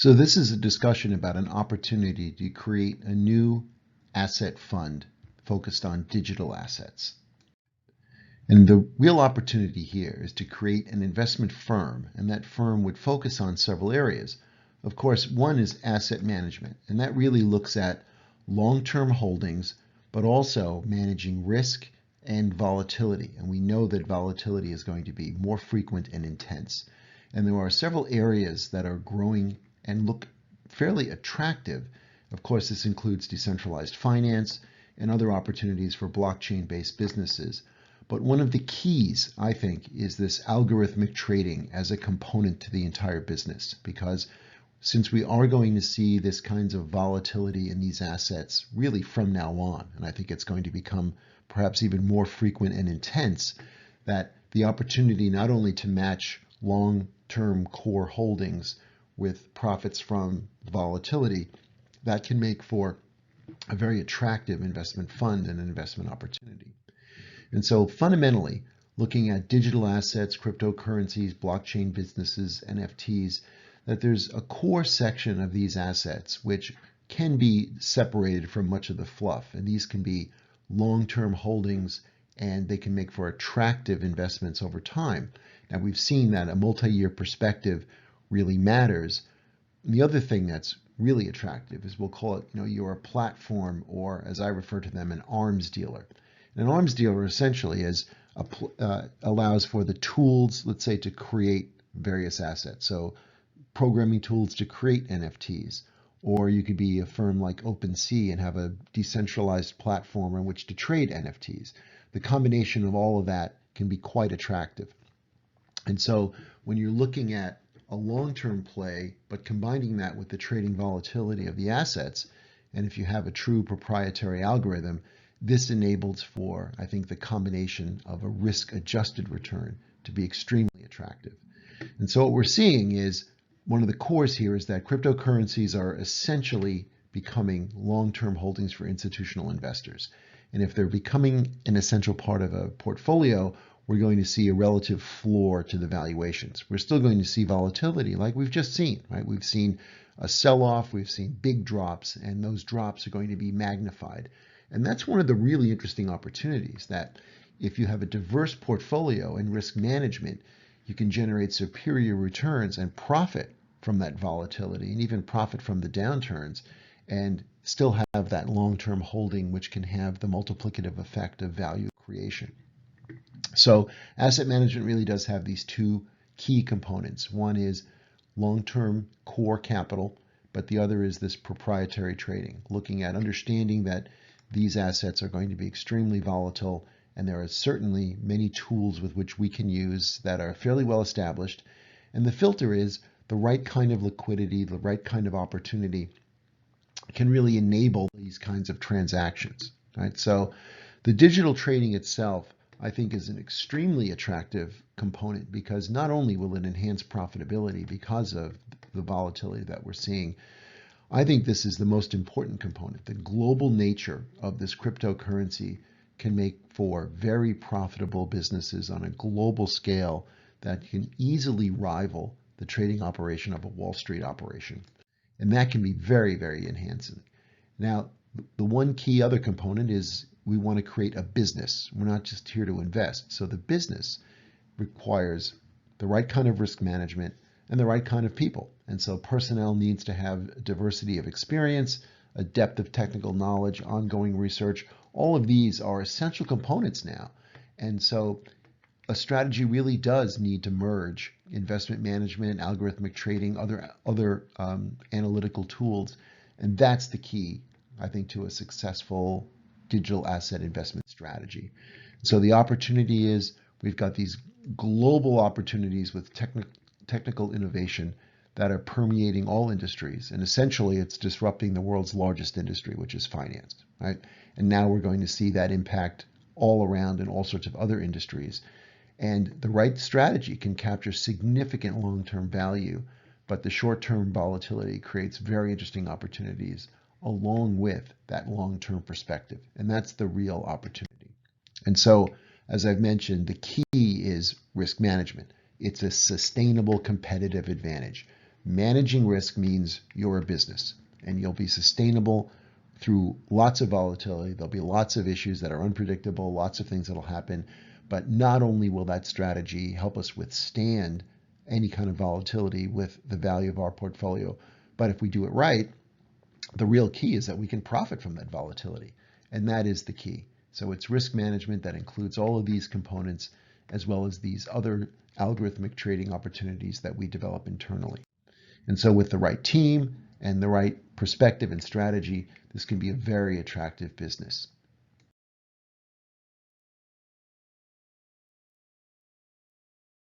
So this is a discussion about an opportunity to create a new asset fund focused on digital assets. And the real opportunity here is to create an investment firm, and that firm would focus on several areas. Of course, one is asset management, and that really looks at long-term holdings, but also managing risk and volatility. And we know that volatility is going to be more frequent and intense. And there are several areas that are growing and look fairly attractive. Of course, this includes decentralized finance and other opportunities for blockchain-based businesses. But one of the keys, I think, is this algorithmic trading as a component to the entire business, because since we are going to see this kinds of volatility in these assets really from now on, and I think it's going to become perhaps even more frequent and intense, that the opportunity not only to match long-term core holdings with profits from volatility, that can make for a very attractive investment fund and an investment opportunity. And so fundamentally, looking at digital assets, cryptocurrencies, blockchain businesses, NFTs, that there's a core section of these assets which can be separated from much of the fluff. And these can be long-term holdings, and they can make for attractive investments over time. Now, we've seen that a multi-year perspective really matters. And the other thing that's really attractive is, we'll call it, you're a platform, or as I refer to them, an arms dealer. An arms dealer essentially allows for the tools, let's say, to create various assets. So programming tools to create NFTs, or you could be a firm like OpenSea and have a decentralized platform on which to trade NFTs. The combination of all of that can be quite attractive. And so when you're looking at a long-term play, but combining that with the trading volatility of the assets, and if you have a true proprietary algorithm, this enables for, I think, the combination of a risk-adjusted return to be extremely attractive. And so what we're seeing is, one of the cores here is that cryptocurrencies are essentially becoming long-term holdings for institutional investors. And if they're becoming an essential part of a portfolio, we're going to see a relative floor to the valuations. We're still going to see volatility like we've just seen, right? We've seen a sell-off, we've seen big drops, and those drops are going to be magnified. And that's one of the really interesting opportunities, that if you have a diverse portfolio and risk management, you can generate superior returns and profit from that volatility, and even profit from the downturns, and still have that long-term holding, which can have the multiplicative effect of value creation. So asset management really does have these two key components. One is long-term core capital, but the other is this proprietary trading, looking at understanding that these assets are going to be extremely volatile, and there are certainly many tools with which we can use that are fairly well established. And the filter is the right kind of liquidity, the right kind of opportunity can really enable these kinds of transactions, right? So the digital trading itself, I think, is an extremely attractive component, because not only will it enhance profitability because of the volatility that we're seeing, I think this is the most important component. The global nature of this cryptocurrency can make for very profitable businesses on a global scale that can easily rival the trading operation of a Wall Street operation. And that can be very, very enhancing. Now, the one key other component is we want to create a business. We're not just here to invest. So the business requires the right kind of risk management and the right kind of people. And so personnel needs to have a diversity of experience, a depth of technical knowledge, ongoing research. All of these are essential components now. And so a strategy really does need to merge investment management, algorithmic trading, other analytical tools. And that's the key, I think, to a successful digital asset investment strategy. So the opportunity is, we've got these global opportunities with technical innovation that are permeating all industries. And essentially, it's disrupting the world's largest industry, which is finance, right? And now we're going to see that impact all around in all sorts of other industries. And the right strategy can capture significant long-term value, but the short-term volatility creates very interesting opportunities along with that long-term perspective. And that's the real opportunity. And so, as I've mentioned, the key is risk management. It's a sustainable competitive advantage. Managing risk means you're a business and you'll be sustainable through lots of volatility. There'll be lots of issues that are unpredictable, lots of things that'll happen. But not only will that strategy help us withstand any kind of volatility with the value of our portfolio, but if we do it right, the real key is that we can profit from that volatility. And that is the key. So it's risk management that includes all of these components, as well as these other algorithmic trading opportunities that we develop internally. And so with the right team and the right perspective and strategy, this can be a very attractive business.